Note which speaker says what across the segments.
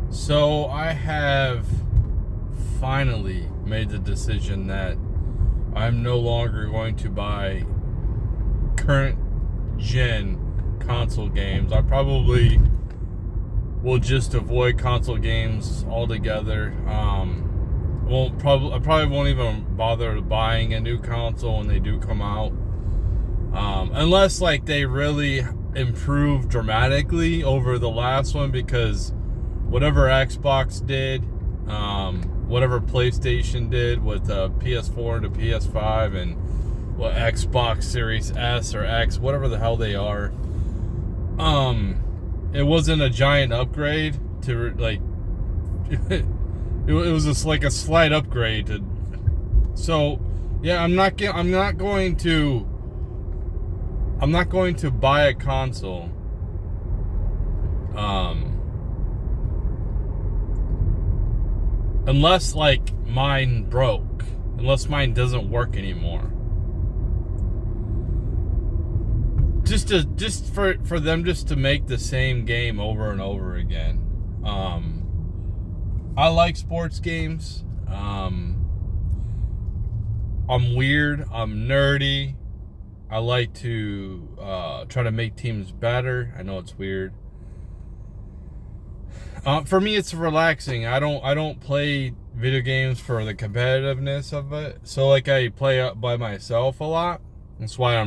Speaker 1: So I have finally made the decision that I'm no longer going to buy current gen console games. I probably will just avoid console games altogether. I probably won't even bother buying a new console when they do come out, unless like they really improve dramatically over the last one, because whatever Xbox did, whatever PlayStation did with PS4 to PS5 and what Xbox Series S or X, whatever the hell they are, it wasn't a giant upgrade to like it was just like a slight upgrade to. So yeah, I'm not going to buy a console unless like mine broke, unless mine doesn't work anymore. Just for them just to make the same game over and over again. I like sports games. I'm weird. I'm nerdy. I like to try to make teams better. I know it's weird. For me, it's relaxing. I don't play video games for the competitiveness of it. So like I play by myself a lot. That's why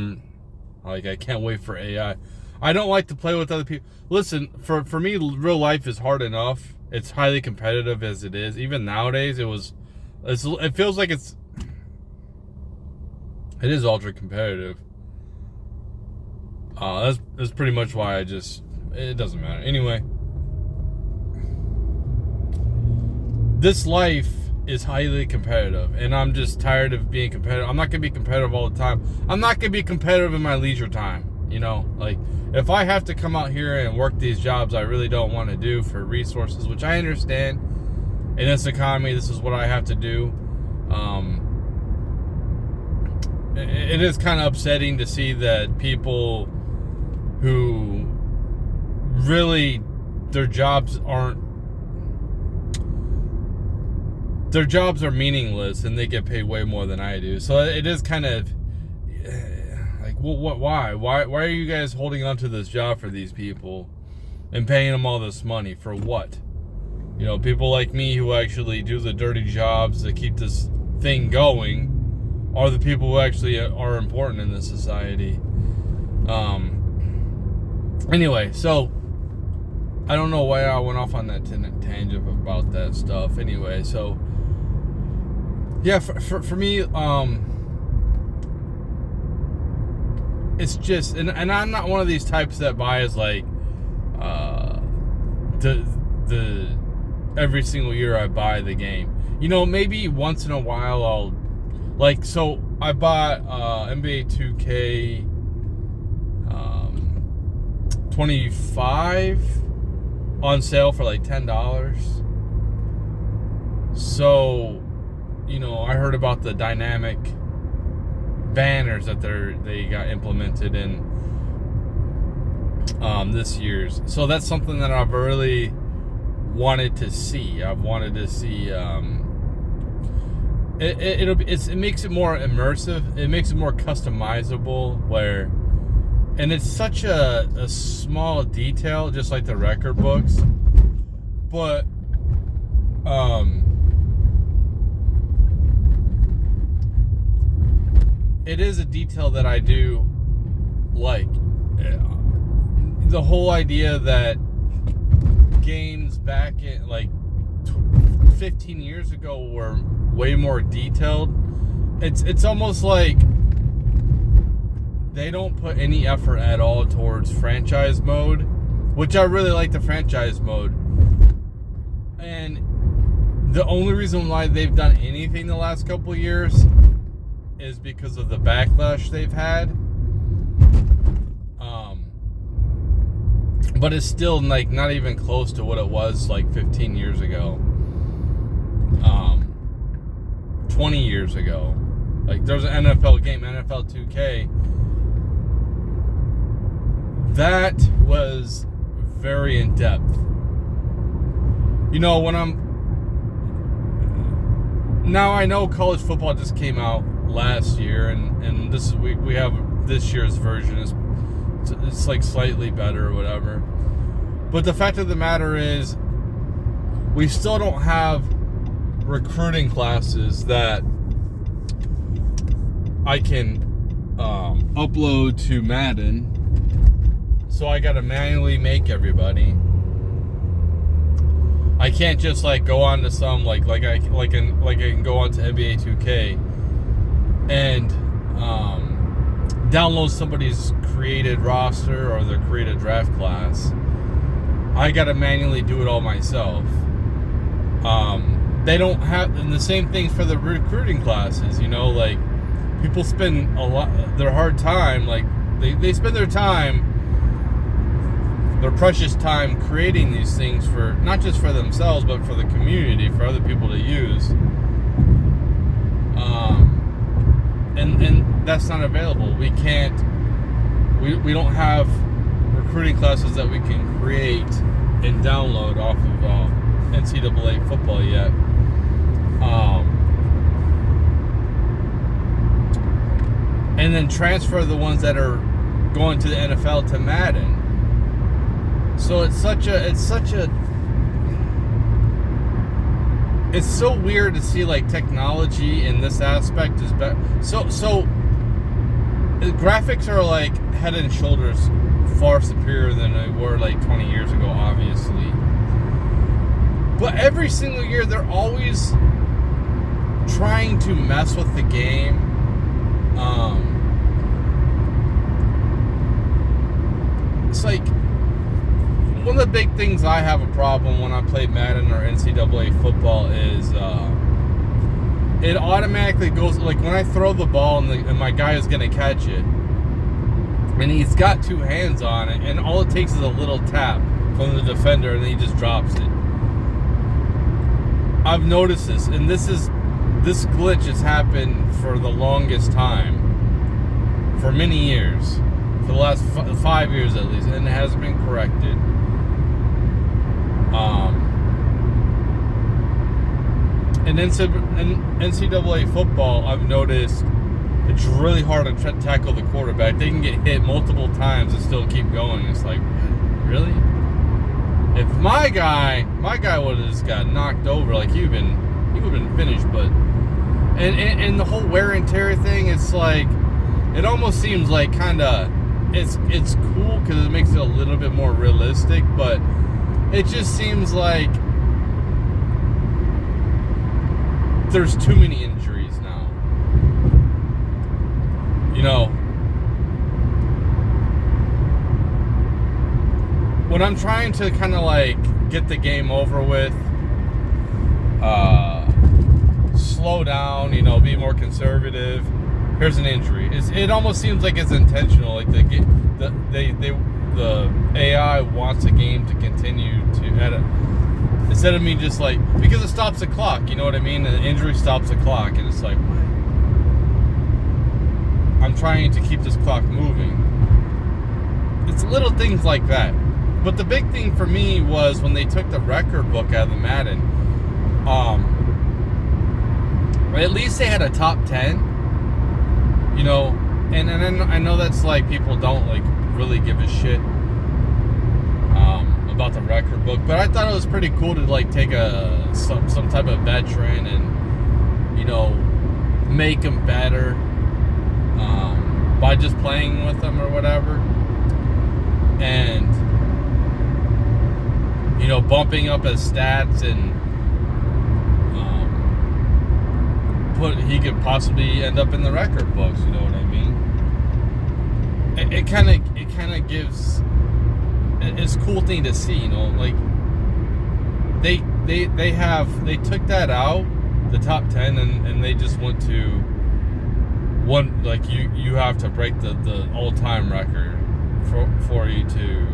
Speaker 1: I can't wait for AI. I don't like to play with other people. Listen, for me, real life is hard enough. It's highly competitive as it is. Even nowadays, it feels like it is ultra competitive. That's pretty much why it doesn't matter. Anyway, this life is highly competitive, and I'm just tired of being competitive. I'm not gonna be competitive all the time. I'm not gonna be competitive in my leisure time. Like if I have to come out here and work these jobs I really don't want to do for resources, which I understand in this economy, this is what I have to do. It is kind of upsetting to see that people who really their jobs are meaningless and they get paid way more than I do. So it is kind of like, why are you guys holding on to this job for these people and paying them all this money for what? People like me who actually do the dirty jobs that keep this thing going are the people who actually are important in this society. Anyway, so I don't know why I went off on that tangent about that stuff. Anyway, so yeah, for me, it's just, and I'm not one of these types that buys like the every single year I buy the game. Maybe once in a while I'll like. So I bought NBA 2K 25 on sale for like $10. So, I heard about the dynamic banners that they got implemented in this year's. So that's something that I've really wanted to see. I've wanted to see. It makes it more immersive. It makes it more customizable. And it's such a small detail, just like the record books. But it is a detail that I do like. The whole idea that games back in like 15 years ago were way more detailed. It's almost like they don't put any effort at all towards franchise mode, which I really like the franchise mode. And the only reason why they've done anything the last couple of years is because of the backlash they've had. But it's still like not even close to what it was like 15 years ago. 20 years ago. Like there's an NFL game, NFL 2K. That was very in depth. when now I know college football just came out last year, and this is we have this year's version it's like slightly better or whatever. But the fact of the matter is, we still don't have recruiting classes that I can upload to Madden. So I gotta manually make everybody. I can't just like go on to some like I can go on to NBA 2K and download somebody's created roster or their created draft class. I gotta manually do it all myself. They don't have, and the same thing for the recruiting classes. Like people spend their hard time, like they spend their precious time creating these things for not just for themselves but for the community, for other people to use. And that's not available. We can't. We don't have recruiting classes that we can create and download off of NCAA football yet. And then transfer the ones that are going to the NFL to Madden. So it's so weird to see like technology in this aspect is better. So graphics are like head and shoulders far superior than they were like 20 years ago, obviously. But every single year they're always trying to mess with the game. It's like one of the big things I have a problem when I play Madden or NCAA football is it automatically goes, like when I throw the ball and my guy is going to catch it and he's got two hands on it and all it takes is a little tap from the defender and then he just drops it. I've noticed this, and this glitch has happened for the longest time, for many years, for the last 5 years at least, and it has been corrected. In NCAA football, I've noticed it's really hard to tackle the quarterback. They can get hit multiple times and still keep going. It's like, really? If my guy would have just got knocked over, like he would have been finished. But and the whole wear and tear thing, it's like it almost seems like kind of it's cool because it makes it a little bit more realistic, but it just seems like there's too many injuries now. When I'm trying to kind of like get the game over with, slow down, be more conservative. Here's an injury. It almost seems like it's intentional. Like the AI wants a game to continue to edit instead of me just like, because it stops the clock. You know what I mean? The injury stops the clock, and it's like, I'm trying to keep this clock moving. It's little things like that. But the big thing for me was when they took the record book out of the Madden. At least they had a top 10. And I know that's like people don't like really give a shit about the record book, but I thought it was pretty cool to like take some type of veteran and make them better by just playing with them or whatever, and bumping up his stats and he could possibly end up in the record books. You know what I mean? It kind of gives. It's a cool thing to see. Like they took that out, the top 10, and they just went to one. Like you have to break the all-time record for you to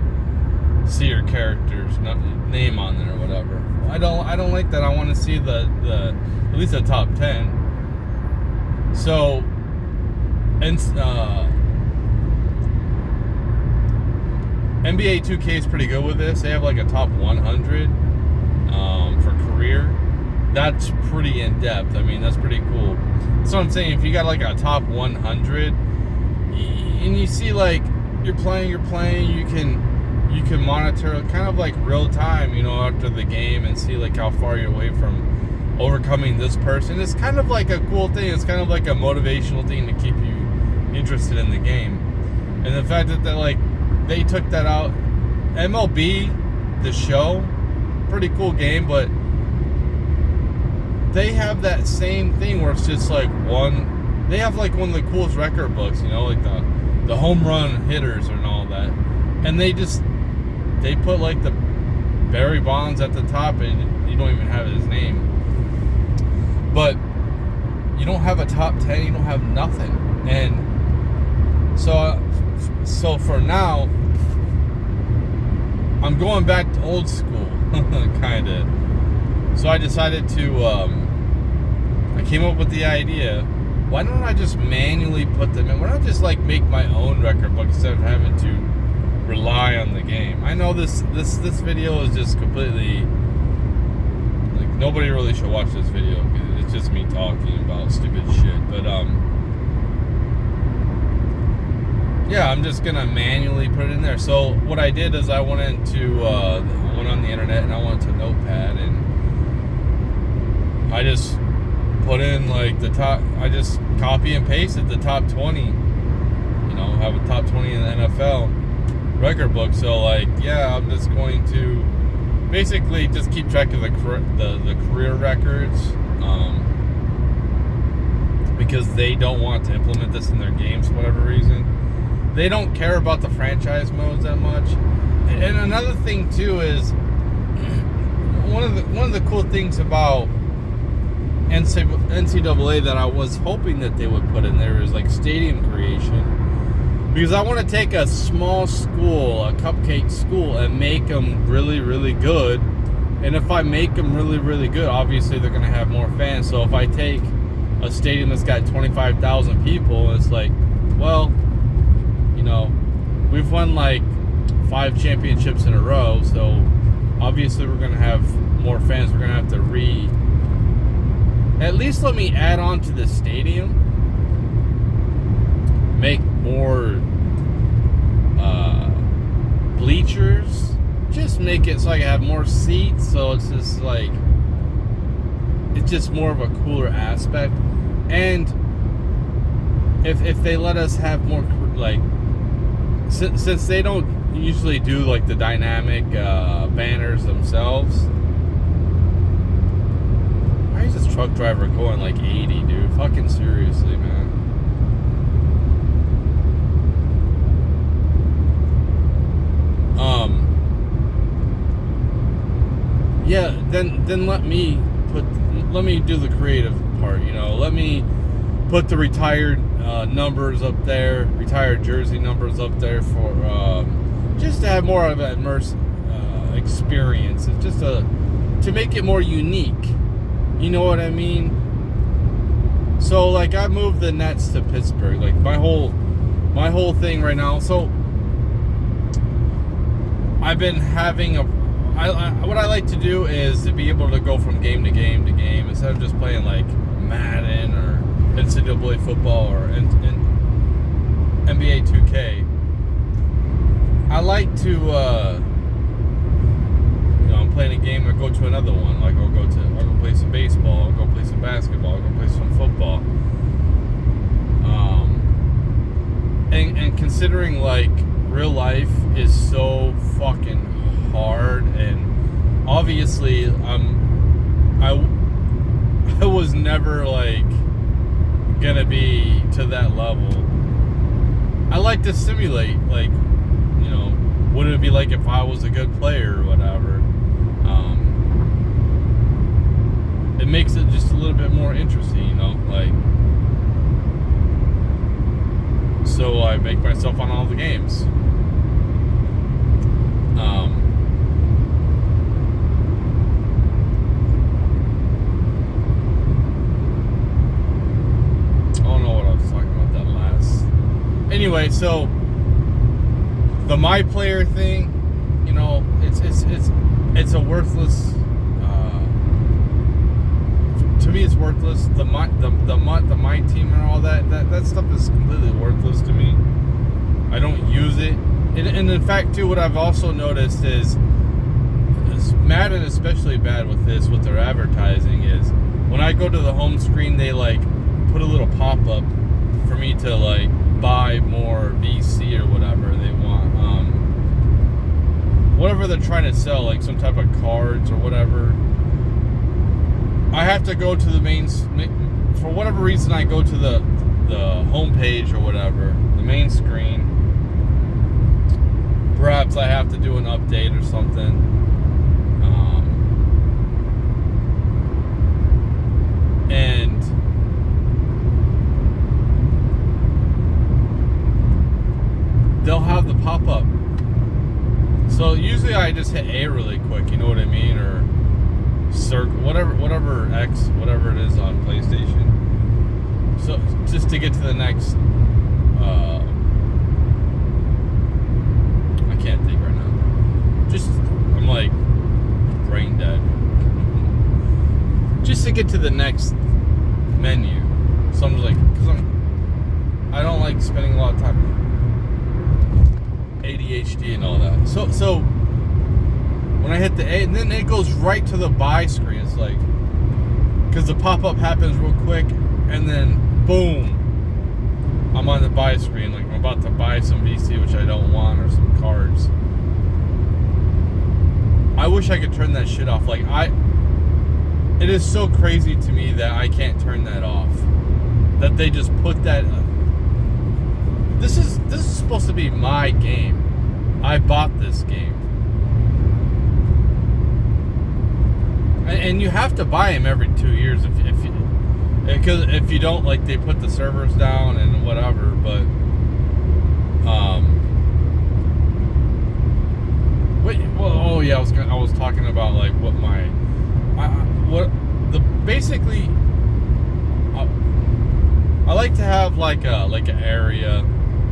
Speaker 1: see your character's name on there or whatever. I don't like that. I want to see the at least the top 10. So, and NBA 2K is pretty good with this. They have like a top 100. for career, that's pretty in depth. I mean, that's pretty cool. So I'm saying, if you got like a top 100, and you see like you're playing, you can monitor kind of like real time, after the game, and see like how far you're away from overcoming this person. It's kind of like a cool thing. It's kind of like a motivational thing to keep you interested in the game. And the fact that like they took that out, MLB, the show, pretty cool game, but they have that same thing where it's just like they have like one of the coolest record books, like the home run hitters and all that. And they put like the Barry Bonds at the top, and you don't even have his name. But you don't have a top 10, you don't have nothing. And so for now, I'm going back to old school, kind of. So I decided I came up with the idea, why don't I just manually put them in? Why don't I just like make my own record book instead of having to rely on the game? I know this video is just completely, like, nobody really should watch this video. It's just me talking about stupid shit. But yeah, I'm just gonna manually put it in there. So what I did is I went on the internet, and I went to Notepad, and I just put in like the top. I just copy and pasted the top 20. Have a top 20 in the NFL record book. So like, yeah, I'm just going to basically just keep track of the career records, because they don't want to implement this in their games for whatever reason. They don't care about the franchise modes that much. And another thing too is one of the cool things about NCAA that I was hoping that they would put in there is like stadium creation, because I want to take a small school, a cupcake school, and make them really, really good. And if I make them really, really good, obviously they're going to have more fans. So if I take a stadium that's got 25,000 people, it's like, well, we've won like 5 championships in a row, so obviously we're going to have more fans. We're going to have to at least let me add on to the stadium, make more bleachers, just make it so I can have more seats, so it's just like, it's just more of a cooler aspect. And if they let us have more, like, since they don't usually do like the dynamic banners themselves. Why is this truck driver going like 80, dude? Fucking seriously, man. Yeah, then let me do the creative part, let me put the retired numbers up there, retired jersey numbers up there, for just to have more of an immersive experience, and just to make it more unique. You know what I mean? So like, I moved the Nets to Pittsburgh. Like my whole thing right now. So I've been having what I like to do is to be able to go from game to game to game, instead of just playing like Madden or NCAA football or NBA 2K. I like to, I'm playing a game, I go to another one. Like I'll go play some baseball, I'll go play some basketball, I'll go play some football. And considering like real life is so fucking hard, and obviously I was never like gonna be to that level. I like to simulate, like, what would it be like if I was a good player or whatever. It makes it just a little bit more interesting, like, so I make myself on all the games. Anyway, so the My Player thing, it's a worthless me, it's worthless. The my team and all that stuff is completely worthless to me. I don't use it. And in fact, too, what I've also noticed is Madden especially bad with this, with their advertising, is when I go to the home screen, they like put a little pop-up for me to like buy more VC or whatever they want. Whatever they're trying to sell, like some type of cards or whatever. I have to go to the for whatever reason, I go to the home page or whatever, the main screen. Perhaps I have to do an update or something. And they'll have the pop-up. So usually I just hit A really quick, you know what I mean? Or circle, whatever X, whatever it is on PlayStation. So just to get to the next, I can't think right now. I'm like brain dead. Just to get to the next menu. So I'm just like, because I don't like spending a lot of time. ADHD and all that. So when I hit the A, and then it goes right to the buy screen. It's like, because the pop-up happens real quick, and then boom, I'm on the buy screen. Like I'm about to buy some VC, which I don't want, or some cards. I wish I could turn that shit off. Like it is so crazy to me that I can't turn that off. That they just put that. This is supposed to be my game. I bought this game, and you have to buy them every 2 years if you don't, like, they put the servers down and whatever. But I was talking about like basically. I like to have like an area,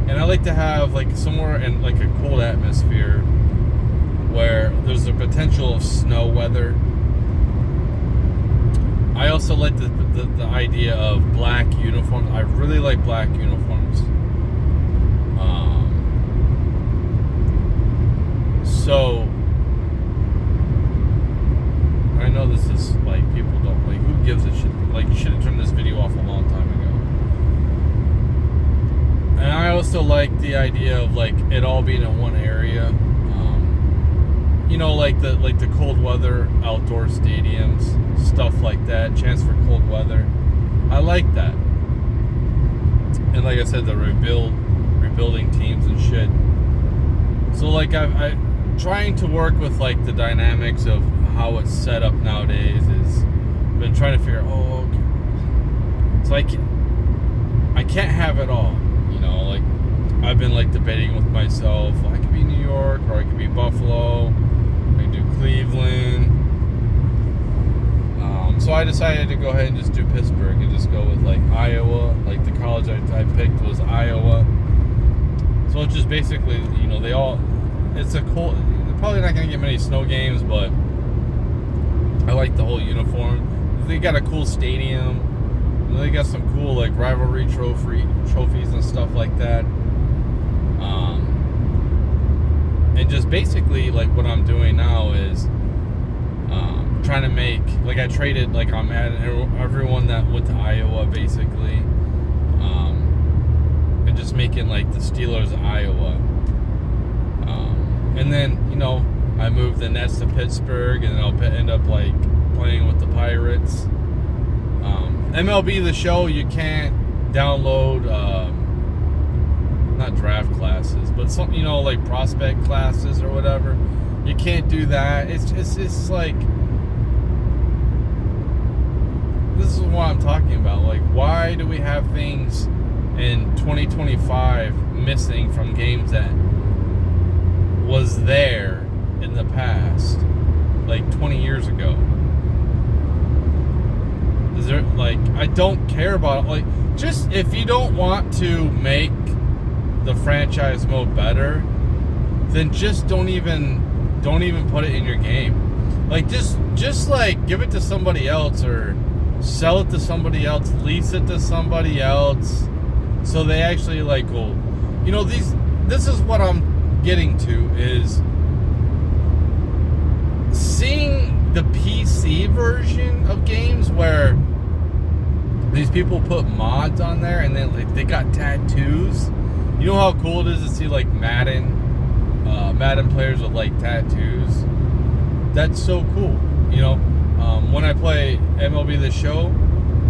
Speaker 1: and I like to have like somewhere in like a cold atmosphere where there's a potential of snow weather. I also like the idea of black uniforms. I really like black uniforms. So I know this is like, people don't like, who gives a shit? Like, you should have turned this video off a long time ago. And I also like the idea of like it all being in one area. You know, like the cold weather outdoor stadiums, stuff like that. Chance for cold weather. I like that. And like I said, the rebuilding teams and shit. So like I trying to work with like the dynamics of how it's set up nowadays is been trying to figure out, okay. So I can't have it all. You know, like I've been like debating with myself, I could be New York or I could be Buffalo, I could do Cleveland. So I decided to go ahead and just do Pittsburgh and just go with like Iowa. Like the college I picked was Iowa. So it's just basically, you know, it's a cool, they're probably not going to get many snow games, but I like the whole uniform. They got a cool stadium. They got some cool like rivalry trophies and stuff like that. And just basically like what I'm doing now is trying to make, like I traded, like I'm adding everyone that went to Iowa basically, and just making like the Steelers of Iowa. And then, you know, I moved the Nets to Pittsburgh, and then I'll end up like playing with the Pirates. MLB The Show, you can't download not draft classes, but some, you know, like prospect classes or whatever. You can't do that. It's like, this is what I'm talking about. Like, why do we have things in 2025 missing from games that was there in the past, like 20 years ago? Is there, like, I don't care about it. Like, just if you don't want to make the franchise mode better, then just don't even put it in your game. Like, just like give it to somebody else or sell it to somebody else, lease it to somebody else, so they actually like will, you know, this is what I'm getting to, is seeing the PC version of games where these people put mods on there and then like they got tattoos. You know how cool it is to see like Madden players with like tattoos? That's so cool. You know, when I play MLB The Show,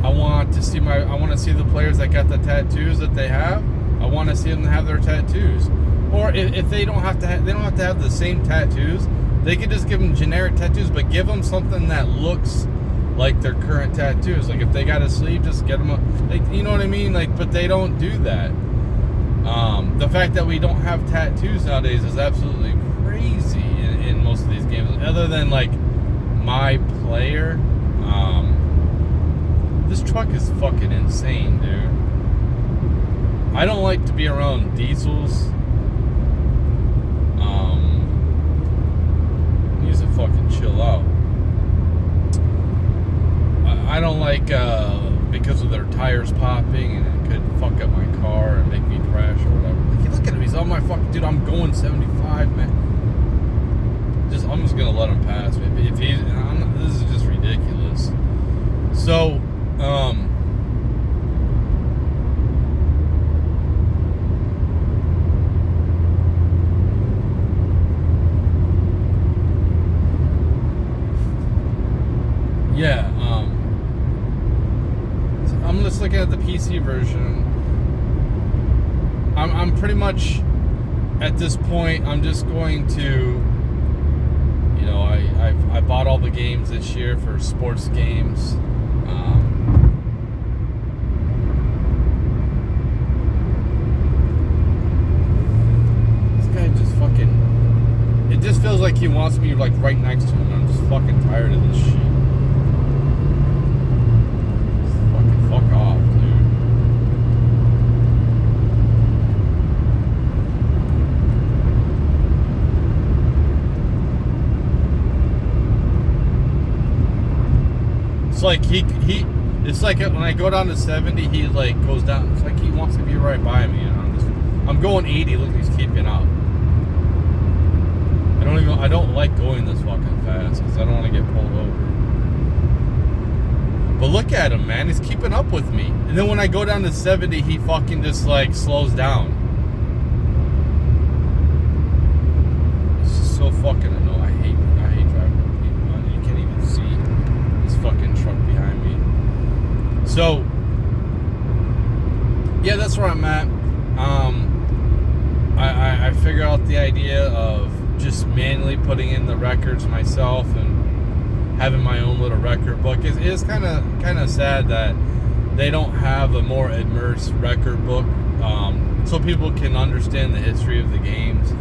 Speaker 1: I want to see the players that got the tattoos that they have. I want to see them have their tattoos. Or if they don't have to have the same tattoos, they could just give them generic tattoos, but give them something that looks like their current tattoos. Like if they got a sleeve, just get them you know what I mean? Like, but they don't do that. The fact that we don't have tattoos nowadays is absolutely crazy in most of these games. Other than like My Player, this truck is fucking insane, dude. I don't like to be around diesels. Needs to fucking chill out. I don't like because of their tires popping and it could fuck up my car and make me crash or whatever. Like, look at him, he's on my fucking dude. I'm going 75, man. I'm just gonna let him pass. Maybe if he's, this is just ridiculous. So, yeah, I'm just looking at the PC version. I'm pretty much at this point. I'm just going to, you know, I bought all the games this year for sports games. This guy just fucking. It just feels like he wants me like right next to him. I'm just fucking tired of this shit. Fuck off, dude. It's like it's like when I go down to 70, he like goes down. It's like he wants to be right by me, and I'm going 80. Look, he's keeping up. I don't like going this fucking fast because I don't want to get pulled over. But look at him, man. He's keeping up with me. And then when I go down to 70, he fucking just like slows down. This is so fucking annoying. I hate driving with people. You can't even see this fucking truck behind me. So, yeah, that's where I'm at. I figured out the idea of just manually putting in the records myself and having my own little record book. It is kind of sad that they don't have a more immersed record book, so people can understand the history of the games.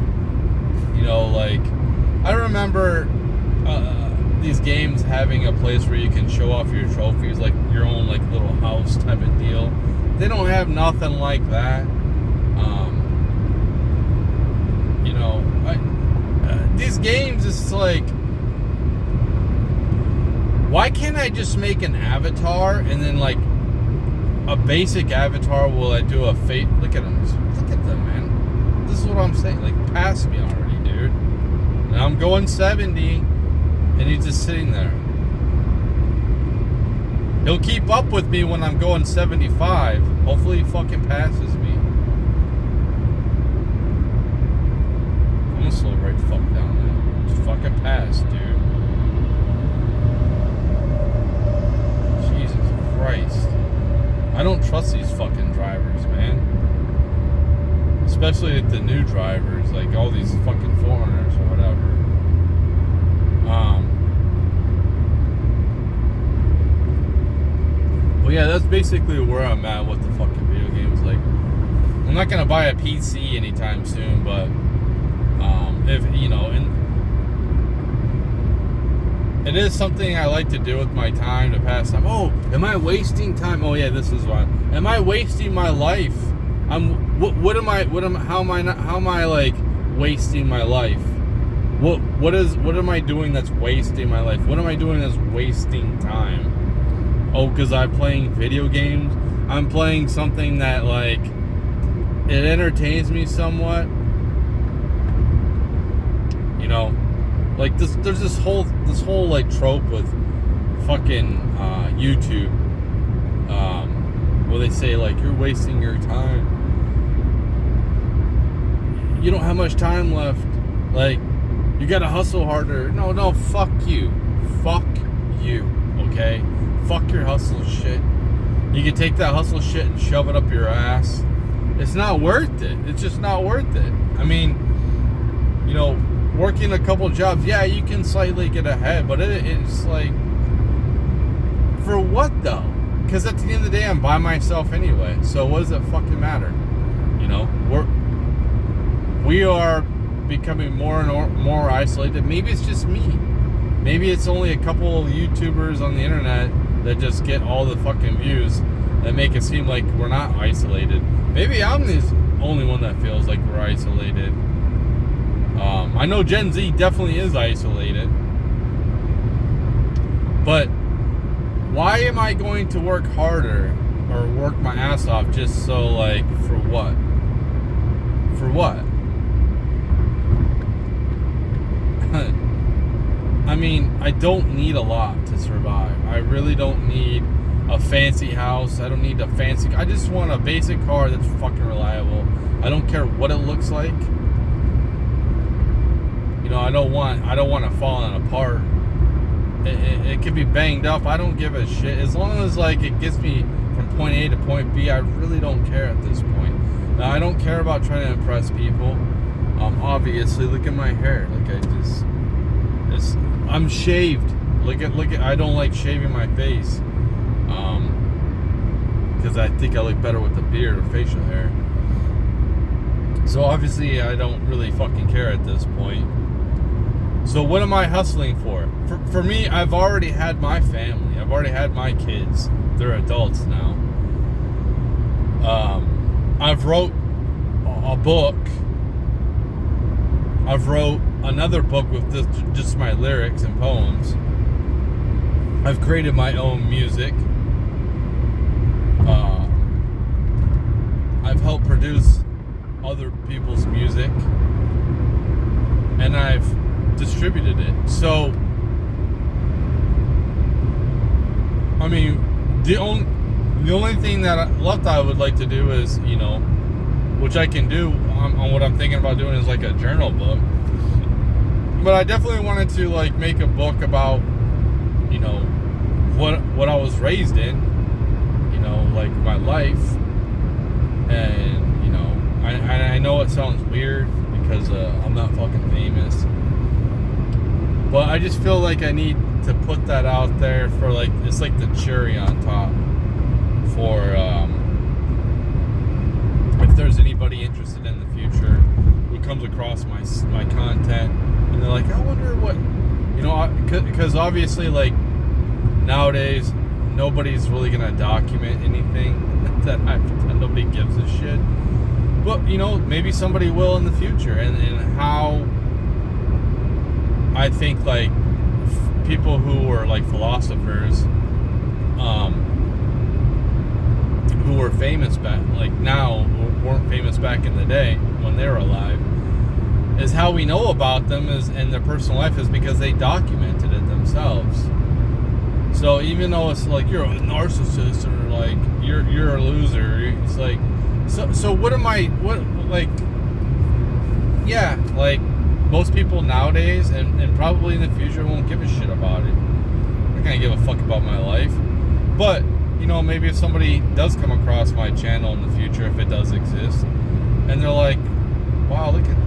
Speaker 1: You know, like I remember these games having a place where you can show off your trophies, like your own like little house type of deal. They don't have nothing like that. You know, these games, it's like, why can't I just make an avatar and then like a basic avatar will I do a fate? Look at them. Look at them, man. This is what I'm saying. Like, pass me already, dude. And I'm going 70 and he's just sitting there. He'll keep up with me when I'm going 75. Hopefully he fucking passes me. I'm gonna slow right the fuck down now. Just fucking pass, dude. Jesus Christ. I don't trust these fucking drivers, man. Especially like the new drivers, like all these fucking foreigners or whatever. Well, yeah, that's basically where I'm at with the fucking video games. Like, I'm not gonna buy a PC anytime soon, but if you know, and it is something I like to do with my time to pass time. Oh, am I wasting time? Oh yeah, this is why. Am I wasting my life? How am I like wasting my life? What am I doing that's wasting my life? What am I doing that's wasting time? oh, because I'm playing video games. I'm playing something that, like, it entertains me somewhat. You know, like there's this whole like trope with fucking YouTube, where they say like you're wasting your time. You don't have much time left. Like, you gotta hustle harder. No, fuck you. Fuck you. Okay? Fuck your hustle shit. You can take that hustle shit and shove it up your ass. It's not worth it. It's just not worth it. I mean, you know, working a couple jobs, yeah, you can slightly get ahead, but it's like, for what though? Because at the end of the day, I'm by myself anyway. So what does it fucking matter? You know, we are becoming more and more isolated. Maybe it's just me. Maybe it's only a couple of YouTubers on the internet that just get all the fucking views that make it seem like we're not isolated. Maybe I'm the only one that feels like we're isolated. I know Gen Z definitely is isolated. But why am I going to work harder or work my ass off just so, like, for what? For what? I mean, I don't need a lot to survive. I really don't need a fancy house. I don't need a fancy... I just want a basic car that's fucking reliable. I don't care what it looks like. You know, I don't want to fall apart. It could be banged up. I don't give a shit. As long as, like, it gets me from point A to point B, I really don't care at this point. Now, I don't care about trying to impress people. Obviously, look at my hair. Like, I'm shaved. Look at. I don't like shaving my face. Because I think I look better with the beard or facial hair. So obviously, I don't really fucking care at this point. So what am I hustling for? For me, I've already had my family. I've already had my kids. They're adults now. I've wrote a book. I've wrote another book with just my lyrics and poems. I've created my own music. I've helped produce other people's music. And I've distributed it. So, I mean, the only thing that left I would like to do is, you know, which I can do on what I'm thinking about doing is like a journal book. But I definitely wanted to, like, make a book about, you know, what I was raised in, you know, like my life. And, you know, I know it sounds weird because I'm not fucking famous. But I just feel like I need to put that out there for, like, it's like the cherry on top for if there's anybody interested in the future who comes across my content and they're like, I wonder what, you know, because obviously, like, nowadays nobody's really gonna document anything that nobody gives a shit. But, you know, maybe somebody will in the future, and how I think, like, people who were, like, philosophers, who were famous back, like, now, who weren't famous back in the day when they were alive, is how we know about them and their personal life is because they documented it themselves. So even though it's like you're a narcissist or like you're a loser, it's like, so what am I? What, like, yeah, like, most people nowadays and probably in the future won't give a shit about it. I'm not gonna give a fuck about my life. But, you know, maybe if somebody does come across my channel in the future, if it does exist, and they're like, wow, look at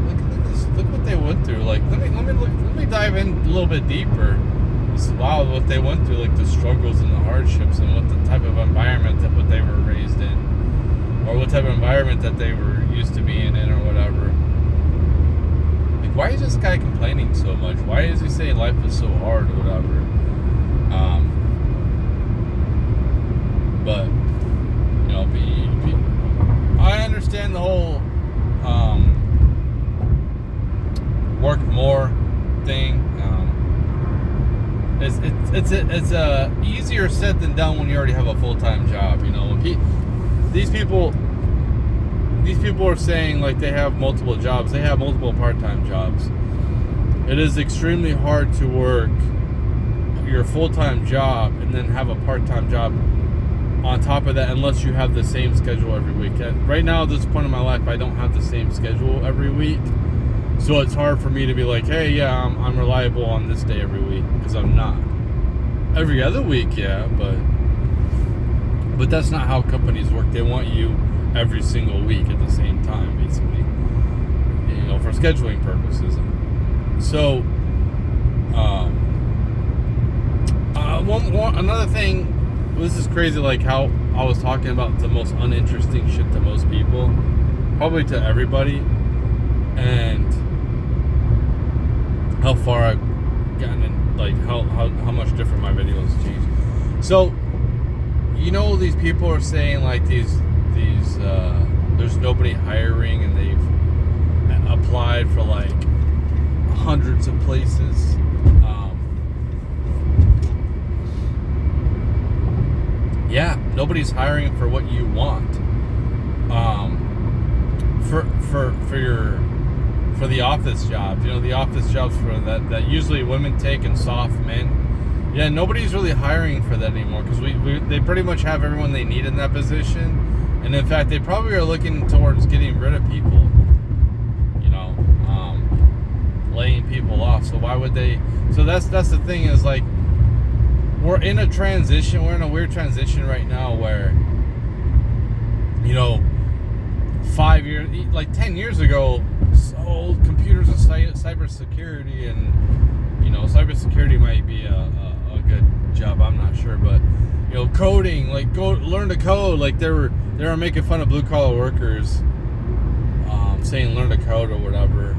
Speaker 1: this, look what they went through. Like, let me dive in a little bit deeper. Wow, what they went through, like the struggles and the hardships, and what the type of environment that what they were raised in, or what type of environment that they were used to being in, or whatever. Like, why is this guy complaining so much? Why is he saying life is so hard, or whatever? But, you know, I understand the whole work more thing. it's easier said than done when you already have a full-time job. You know, when these people are saying like they have multiple jobs. They have multiple part-time jobs. It is extremely hard to work your full-time job and then have a part-time job on top of that, unless you have the same schedule every week. Right now, at this point in my life, I don't have the same schedule every week, so it's hard for me to be like, hey, yeah, I'm reliable on this day every week, because I'm not. Every other week, yeah, but that's not how companies work. They want you every single week at the same time, basically, you know, for scheduling purposes. So, another thing. This is crazy, like how I was talking about the most uninteresting shit to most people, probably to everybody, and how far I've gotten in, like how much different my videos changed. So, you know, these people are saying like these there's nobody hiring, and they've applied for like hundreds of places. Yeah, nobody's hiring for what you want. For the office jobs, you know, the office jobs for that usually women take and soft men. Yeah, nobody's really hiring for that anymore, because they pretty much have everyone they need in that position, and in fact, they probably are looking towards getting rid of people. You know, laying people off. So why would they? So that's the thing, is like, we're in a transition. We're in a weird transition right now where, you know, 5 years, like 10 years ago, so computers and cybersecurity, and, you know, cybersecurity might be a good job. I'm not sure, but, you know, coding, like go learn to code. Like they were making fun of blue collar workers, saying learn to code or whatever,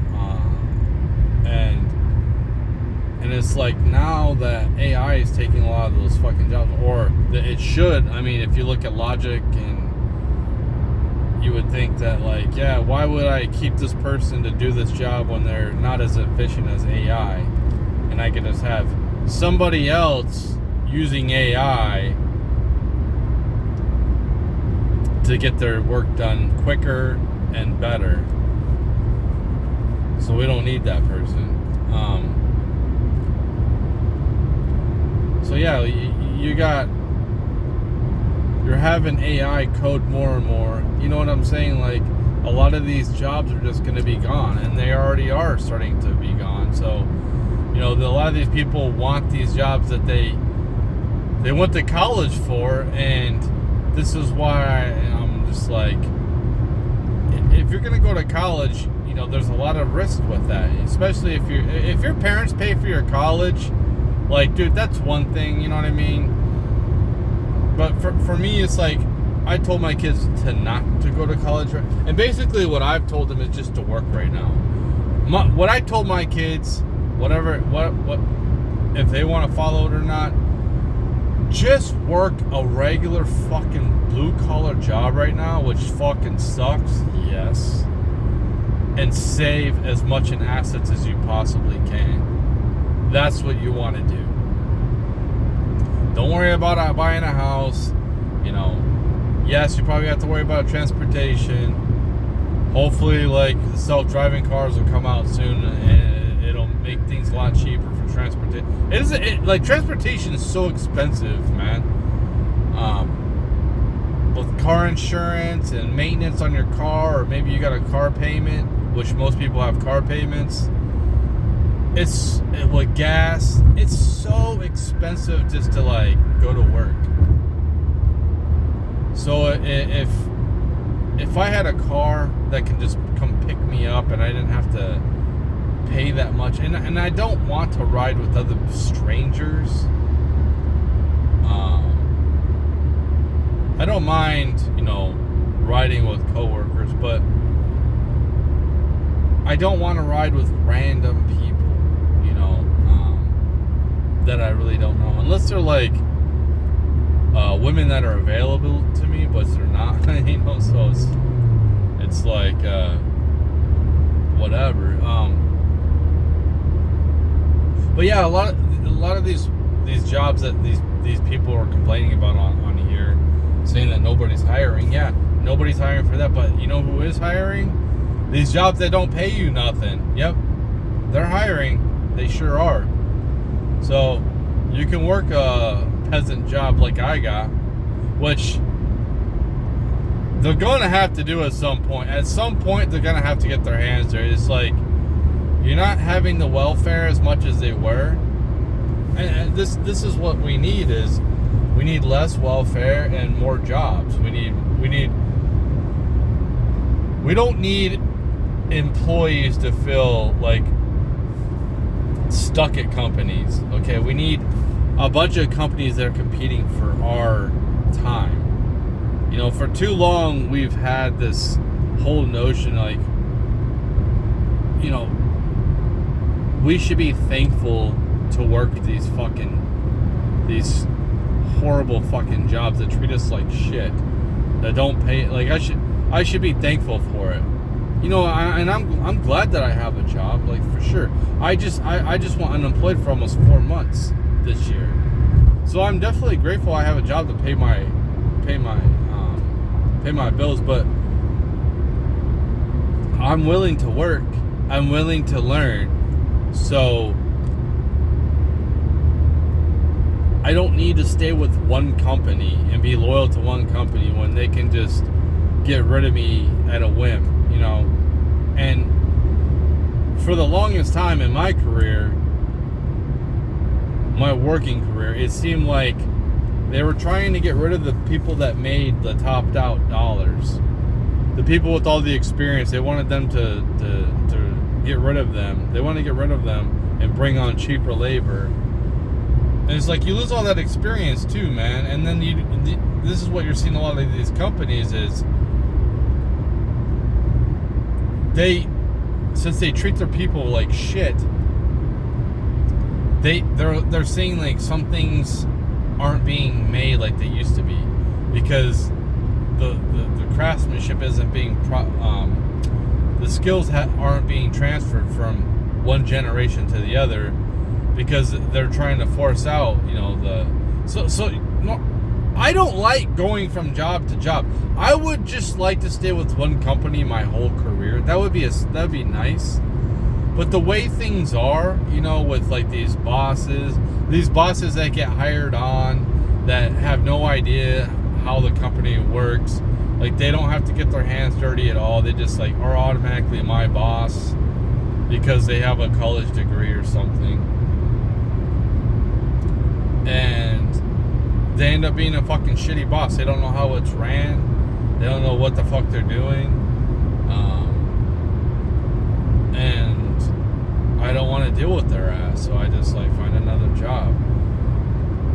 Speaker 1: and it's like now that AI is taking a lot of those fucking jobs, or it should. I mean, if you look at logic, and you would think that, like, yeah, why would I keep this person to do this job when they're not as efficient as AI? And I could just have somebody else using AI to get their work done quicker and better. So we don't need that person. So yeah, you're having AI code more and more. You know what I'm saying? Like, a lot of these jobs are just going to be gone, and they already are starting to be gone. So, you know, a lot of these people want these jobs that they went to college for, and this is why I'm just like, if you're going to go to college, you know, there's a lot of risk with that, especially if your parents pay for your college. Like, dude, that's one thing, you know what I mean? But for me, it's like, I told my kids to not to go to college. And basically what I've told them is just to work right now. What I told my kids, whatever, what if they want to follow it or not, just work a regular fucking blue-collar job right now, which fucking sucks, yes. And save as much in assets as you possibly can. That's what you want to do. Don't worry about buying a house. You know, yes, you probably have to worry about transportation. Hopefully, like, the self-driving cars will come out soon, and it'll make things a lot cheaper for transportation. Like, transportation is so expensive, man. With car insurance and maintenance on your car, or maybe you got a car payment, which most people have car payments. With gas, it's so expensive just to, like, go to work. So if I had a car that can just come pick me up and I didn't have to pay that much, and I don't want to ride with other strangers. I don't mind, you know, riding with coworkers, but I don't want to ride with random people, you know, that I really don't know, unless they're like women that are available to me, but they're not, you know. So it's like whatever. But yeah, a lot of these these jobs that these people are complaining about on here, saying that nobody's hiring. Yeah, nobody's hiring for that, but you know who is hiring? These jobs that don't pay you nothing. Yep, they're hiring. They sure are. So you can work a peasant job like I got, which they're going to have to do at some point. At some point, they're going to have to get their hands dirty. It's like, you're not having the welfare as much as they were. And this is what we need is, we need less welfare and more jobs. We don't need employees to feel like stuck at companies. Okay, we need a bunch of companies that are competing for our time. You know, for too long we've had this whole notion like, you know, we should be thankful to work these horrible fucking jobs that treat us like shit, that don't pay. Like I should be thankful for it. You know, I'm glad that I have a job, like for sure. I just went unemployed for almost 4 months this year, so I'm definitely grateful I have a job to pay my bills. But I'm willing to work. I'm willing to learn. So I don't need to stay with one company and be loyal to one company when they can just get rid of me at a whim, you know. And for the longest time in my career, my working career, it seemed like they were trying to get rid of the people that made the topped out dollars. The people with all the experience, they wanted them to get rid of them. They want to get rid of them and bring on cheaper labor. And it's like you lose all that experience too, man. And then this is what you're seeing a lot of these companies is since they treat their people like shit, they're saying like some things aren't being made like they used to be because the craftsmanship isn't being the skills aren't being transferred from one generation to the other because they're trying to force out, you know, no, I don't like going from job to job. I would just like to stay with one company my whole career. That'd be nice. But the way things are, you know, with like these bosses that get hired on that have no idea how the company works, like they don't have to get their hands dirty at all. They just like are automatically my boss because they have a college degree or something. And they end up being a fucking shitty boss. They don't know how it's ran. They don't know what the fuck they're doing. And I don't want to deal with their ass, so I just like find another job.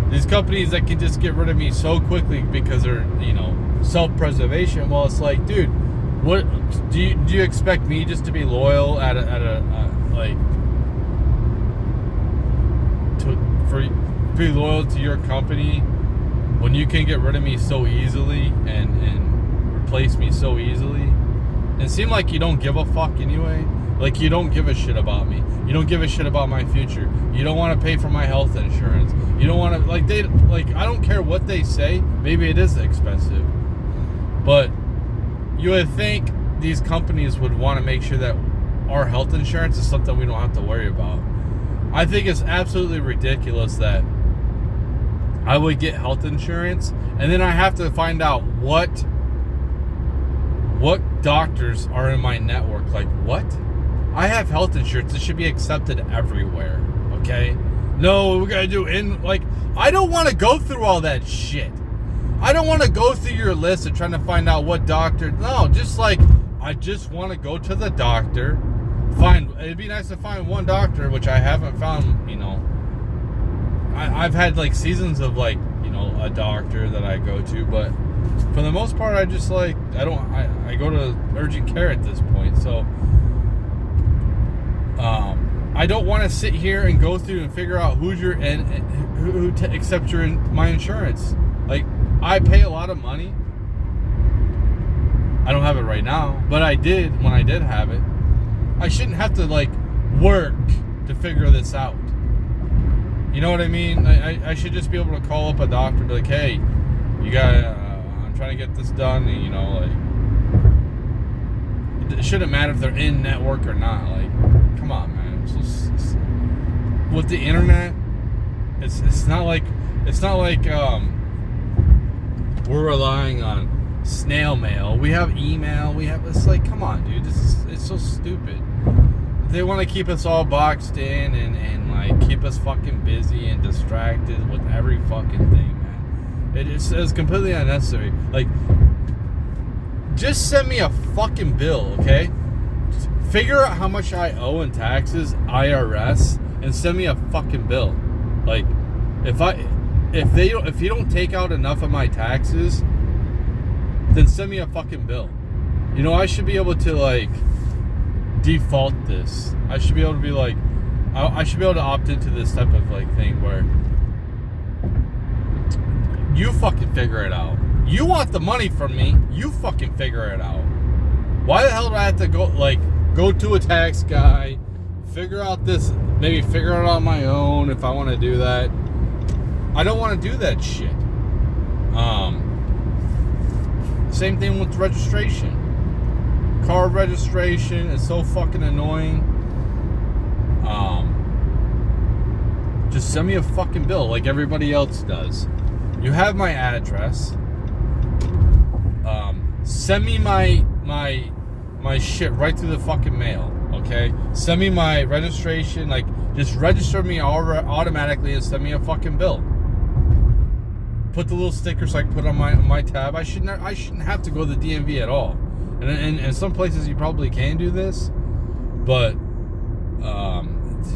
Speaker 1: These companies that can just get rid of me so quickly because they're, you know, self-preservation. Well, it's like, dude, what do you expect me just to be loyal be loyal to your company when you can get rid of me so easily and replace me so easily? It seems like you don't give a fuck anyway. Like you don't give a shit about me. You don't give a shit about my future. You don't want to pay for my health insurance. You don't want to I don't care what they say. Maybe it is expensive, but you would think these companies would want to make sure that our health insurance is something we don't have to worry about. I think it's absolutely ridiculous that I would get health insurance and then I have to find out what doctors are in my network. Like, what? I have health insurance. It should be accepted everywhere, okay? No, we gotta do I don't want to go through all that shit. I don't want to go through your list of trying to find out what doctor. No, just like, I just want to go to the doctor. It'd be nice to find one doctor, which I haven't found, you know. I've had like seasons of like, you know, a doctor that I go to, but for the most part, I just like, I go to urgent care at this point. So, I don't want to sit here and go through and figure out who accepts my insurance. Like, I pay a lot of money. I don't have it right now, but I did when I did have it. I shouldn't have to like work to figure this out. You know what I mean? I should just be able to call up a doctor and be like, hey, you got, I'm trying to get this done. And, you know, like, it shouldn't matter if they're in network or not. Like, come on, man. With the internet, it's not like we're relying on snail mail. We have email. It's like, come on, dude. It's so stupid. They want to keep us all boxed in and like keep us fucking busy and distracted with every fucking thing, man. It's completely unnecessary. Like, just send me a fucking bill, okay? Just figure out how much I owe in taxes, IRS, and send me a fucking bill. Like, if you don't take out enough of my taxes, then send me a fucking bill. You know, I should be able to like default this. I should be able to be like, I should be able to opt into this type of like thing where you fucking figure it out. You want the money from me, you fucking figure it out. Why the hell do I have to go to a tax guy, figure out this, maybe figure it out on my own if I want to do that? I don't want to do that shit. Same thing with registration. Car registration is so fucking annoying. Just send me a fucking bill like everybody else does. You have my address. Send me my shit right through the fucking mail. Okay? Send me my registration. Like, just register me automatically and send me a fucking bill. Put the little sticker so I can put on my tab. I shouldn't have to go to the DMV at all. And in some places you probably can do this, but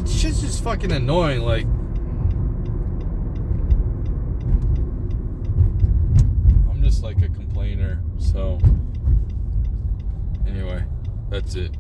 Speaker 1: it's just fucking annoying. Like, I'm just like a complainer. So anyway, that's it.